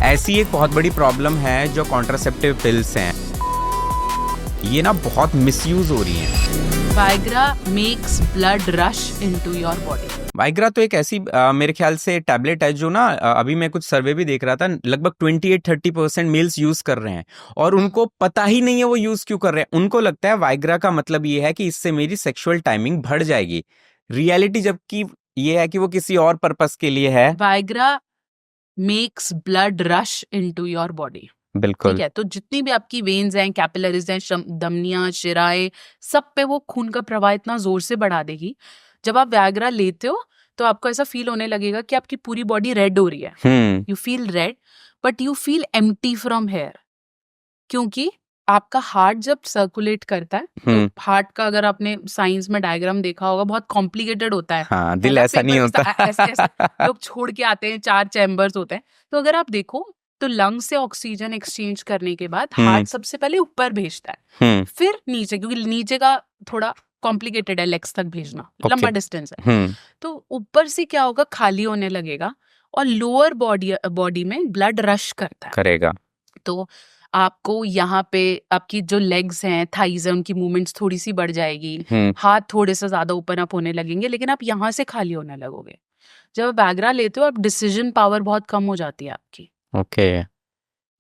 ऐसी एक बहुत बड़ी प्रॉब्लम है जो कॉन्ट्रासेप्टिव पिल्स हैं, ये ना बहुत मिसयूज हो रही हैं। Viagra makes blood rush into your body. Viagra तो एक ऐसी मेरे ख्याल से टैबलेट है जो ना अभी मैं कुछ सर्वे भी देख रहा था, लगभग 28-30% मेल्स यूज कर रहे हैं और उनको पता ही नहीं है वो यूज क्यों कर रहे हैं। उनको लगता है वाइग्रा का मतलब ये है कि इससे मेरी सेक्सुअल टाइमिंग बढ़ जाएगी। रियलिटी जबकि ये है कि वो किसी और पर्पस के लिए है। Viagra makes blood rush into your body. बिल्कुल ठीक है, तो जितनी भी आपकी वेन्स हैं, कैपिलरीज हैं, धमनियां, शिराएं, सब पे वो खून का प्रवाह इतना जोर से बढ़ा देगी। जब आप वाइग्रा लेते हो तो आपको ऐसा फील होने लगेगा कि आपकी पूरी बॉडी रेड हो रही है। You feel red but you feel empty from here, क्योंकि आपका हार्ट जब सर्कुलेट करता है तो हार्ट का, अगर आपने साइंस में डायग्राम देखा होगा, बहुत कॉम्प्लिकेटेड होता है। हाँ, दिल ऐसा नहीं होता। ऐसे लोग छोड़ के आते हैं, 4 चैम्बर्स होते हैं। तो अगर आप देखो तो लंग से ऑक्सीजन एक्सचेंज करने के बाद हार्ट सबसे पहले ऊपर भेजता है, फिर नीचे, क्योंकि नीचे का थोड़ा कॉम्प्लिकेटेड है लेग्स तक भेजना, लंबा डिस्टेंस है। तो ऊपर से क्या होगा, खाली होने लगेगा और लोअर बॉडी में ब्लड रश करेगा। तो आपको यहाँ पे आपकी जो लेग्स हैं, थाइज हैं, उनकी मूवमेंट्स थोड़ी सी बढ़ जाएगी, हाथ थोड़े से ज्यादा ओपन अप होने लगेंगे, लेकिन आप यहाँ से खाली होने लगोगे। जब आप वाइग्रा लेते हो, आप डिसीजन पावर बहुत कम हो जाती है आपकी। Okay,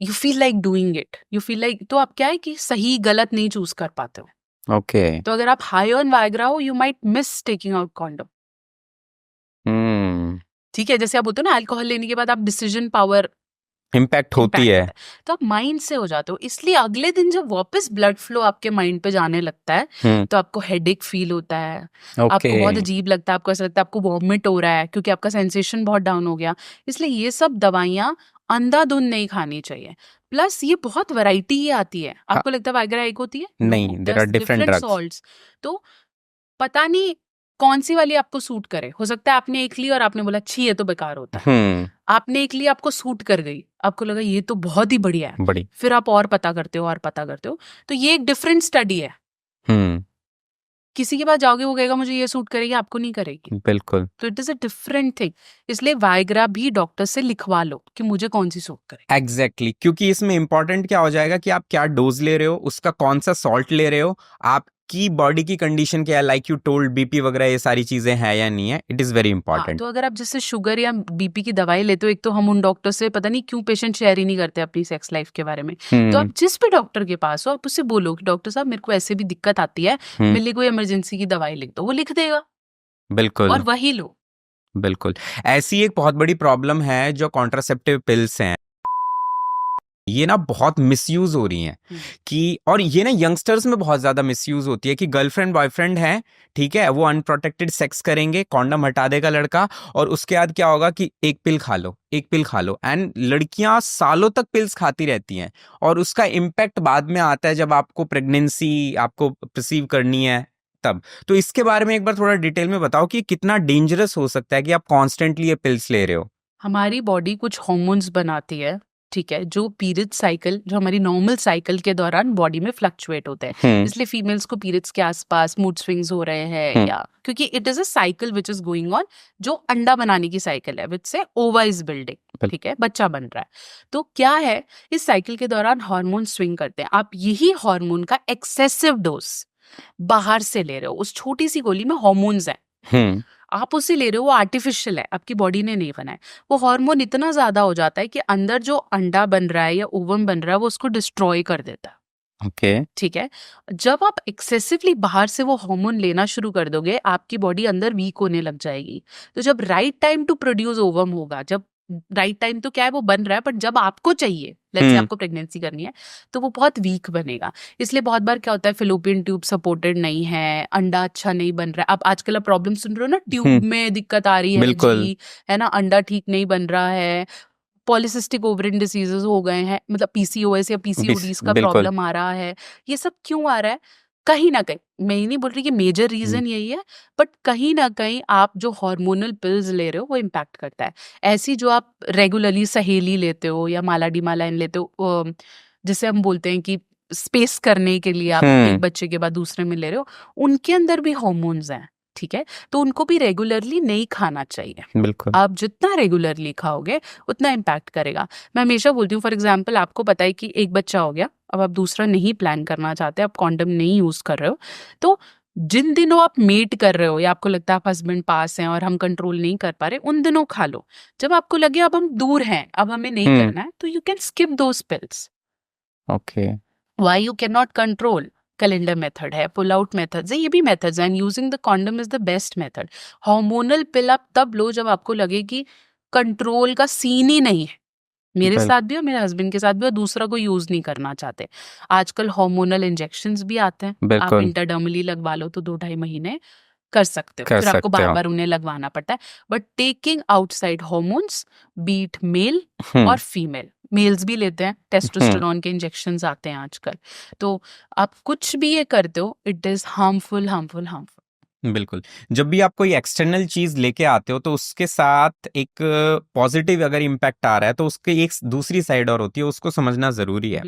you feel like doing it, you feel like, तो आप क्या है कि सही गलत नहीं चूज कर पाते हो। ओके, तो अगर आप हाई ऑन वाइग्रा हो, you might miss taking out condom. ठीक है, जैसे आप बोलते हो ना, अल्कोहल लेने के बाद आप डिसीजन पावर इम्पैक्ट होती है, तो आप माइंड से हो जाते हो। इसलिए अगले दिन जब वापस ब्लड फ्लो आपके माइंड पे जाने लगता है तो आपको हेडेक फील होता है, आपको बहुत अजीब लगता है, आपको ऐसा लगता है आपको वॉमिट हो रहा है, क्योंकि आपका सेंसेशन बहुत डाउन हो गया। इसलिए ये सब दवाइयाँ अंधाधुंध नहीं खानी चाहिए। प्लस ये बहुत वैरायटी ही आती है। आपको लगता है वाइग्रा एक होती है? नहीं, there are different drugs. Salts, तो पता नहीं कौन सी वाली आपको सूट करे। हो सकता है आपने एक ली और आपने बोला छी ये तो बेकार होता है। आपने एक ली, आपको सूट कर गई, आपको लगा ये तो बहुत ही बढ़िया है, फिर आप और पता करते हो। तो ये एक डिफरेंट स्टडी है। किसी के पास जाओगे वो कहेगा मुझे ये सूट करेगी, आपको नहीं करेगी। बिल्कुल, तो it is a different thing. इसलिए वाइग्रा भी डॉक्टर से लिखवा लो कि मुझे कौन सी सूट करे। एग्जैक्टली, क्योंकि इसमें इंपॉर्टेंट क्या हो जाएगा कि आप क्या डोज ले रहे हो, उसका कौन सा सॉल्ट ले रहे हो, आपकी बॉडी की कंडीशन क्या है, लाइक यू टोल्ड बीपी वगैरह, ये सारी चीजें हैं या नहीं है। It is very important. तो अगर आप जैसे शुगर या बीपी की दवाई लेते हो, एक तो हम उन डॉक्टर से पता नहीं क्यों पेशेंट शेयर ही नहीं करते अपनी सेक्स लाइफ के बारे में। तो आप जिस भी डॉक्टर के पास हो, आप उससे बोलो कि डॉक्टर साहब मेरे को ऐसे भी दिक्कत आती है, मेरे लिए कोई इमरजेंसी की दवाई लिख दो। वो लिख देगा, बिल्कुल, और वही लो। बिल्कुल। ऐसी एक बहुत बड़ी प्रॉब्लम है जो कॉन्ट्रासेप्टिव पिल्स हैं, ये ना बहुत मिसयूज हो रही हैं कि, और ये ना यंगस्टर्स में बहुत ज्यादा मिसयूज होती है कि गर्लफ्रेंड बॉयफ्रेंड है, ठीक है, वो अनप्रोटेक्टेड सेक्स करेंगे, कॉन्डम हटा देगा लड़का, और उसके बाद क्या होगा कि एक पिल खा लो, एक पिल खा लो, एंड लड़कियां सालों तक पिल्स खाती रहती हैं और उसका इम्पैक्ट बाद में आता है जब आपको प्रेगनेंसी आपको रिसीव करनी है तब। तो इसके बारे में एक बार थोड़ा डिटेल में बताओ कि कितना डेंजरस हो सकता है कि आप कॉन्स्टेंटली ये पिल्स ले रहे हो। हमारी बॉडी कुछ हार्मोन्स बनाती है, ठीक है, जो पीरियड साइकिल, जो हमारी नॉर्मल साइकिल के दौरान बॉडी में फ्लक्चुएट होते हैं। इसलिए फीमेल्स को पीरियड्स के आसपास मूड स्विंग्स हो रहे हैं, या क्योंकि it is a cycle which is going on, जो अंडा बनाने की साइकिल है, विच से ओवा इज बिल्डिंग, ठीक है, बच्चा बन रहा है। तो क्या है, इस साइकिल के दौरान हार्मोन स्विंग करते हैं। आप यही हार्मोन का एक्सेसिव डोज बाहर से ले रहे हो। उस छोटी सी गोली में हार्मोन्स हैं, आप उसे ले रहे हो, वो आर्टिफिशियल है, आपकी बॉडी ने नहीं बनाया। वो हार्मोन इतना ज्यादा हो जाता है कि अंदर जो अंडा बन रहा है या ओवम बन रहा है, वो उसको डिस्ट्रॉय कर देता है। ओके, ठीक है, जब आप एक्सेसिवली बाहर से वो हार्मोन लेना शुरू कर दोगे, आपकी बॉडी अंदर वीक होने लग जाएगी। तो जब right time to produce ovum होगा, जब राइट टाइम तो क्या है, वो बन रहा है, बट जब आपको चाहिए, लेट्स से आपको प्रेगनेंसी करनी है, तो वो बहुत वीक बनेगा। इसलिए बहुत बार क्या होता है, फिलोपियन ट्यूब सपोर्टेड नहीं है, अंडा अच्छा नहीं बन रहा है। आप आजकल आप प्रॉब्लम सुन रहे हो ना, ट्यूब में दिक्कत आ रही है जी, है ना, अंडा ठीक नहीं बन रहा है, पॉलिसिस्टिक ओवरियन डिसीजेस हो गए हैं, मतलब पीसीओएस या पीसीओडीज का प्रॉब्लम आ रहा है। ये सब क्यों आ रहा है? कहीं ना कहीं, मैं ये नहीं बोल रही कि मेजर रीजन यही है, बट कहीं ना कहीं आप जो हार्मोनल पिल्स ले रहे हो वो इम्पैक्ट करता है। ऐसी जो आप रेगुलरली सहेली लेते हो या मालाडीमालाइन लेते हो, जिसे हम बोलते हैं कि स्पेस करने के लिए आप एक बच्चे के बाद दूसरे में ले रहे हो, उनके अंदर भी हार्मोन्स हैं। ठीक है, तो उनको भी रेगुलरली नहीं खाना चाहिए। बिल्कुल। आप जितना रेगुलरली खाओगे उतना इम्पैक्ट करेगा। मैं हमेशा बोलती हूँ, फॉर एग्जाम्पल आपको पता है कि एक बच्चा हो गया, अब आप दूसरा नहीं प्लान करना चाहते, आप कॉन्डम नहीं यूज कर रहे हो, तो जिन दिनों आप मेट कर रहे हो या आपको लगता है आप हस्बैंड पास हैं और हम कंट्रोल नहीं कर पा रहे, उन दिनों खा लो। जब आपको लगे अब हम दूर हैं, अब हमें नहीं करना है, तो you can skip those pills. Okay. Why you can not control? Calendar method है, पुल आउट मेथड्स है, ये भी मेथड्स हैं, and using the condom is the best method. Hormonal pill आप तब लो जब आपको लगे कि कंट्रोल का सीन ही नहीं है। मेरे साथ भी और मेरे हस्बैंड के साथ भी, और दूसरा कोई यूज नहीं करना चाहते। आजकल हार्मोनल इंजेक्शंस भी आते हैं, आप बिल्कुल इंटरडर्मली लगवा लो तो 2-2.5 महीने कर सकते हो, कर फिर आपको सकते बार हो। बार उन्हें लगवाना पड़ता है। But taking outside hormones, beat male hmm और फीमेल, मेल्स भी लेते हैं, टेस्टोस्टेरोन के इंजेक्शंस आते हैं आजकल, तो आप कुछ भी ये करते हो, it is harmful harmful harmful. बिल्कुल। जब भी आप कोई एक्सटर्नल चीज लेके आते हो तो उसके साथ एक पॉजिटिव अगर इम्पैक्ट आ रहा है तो उसके एक दूसरी साइड और होती है, उसको समझना जरूरी है।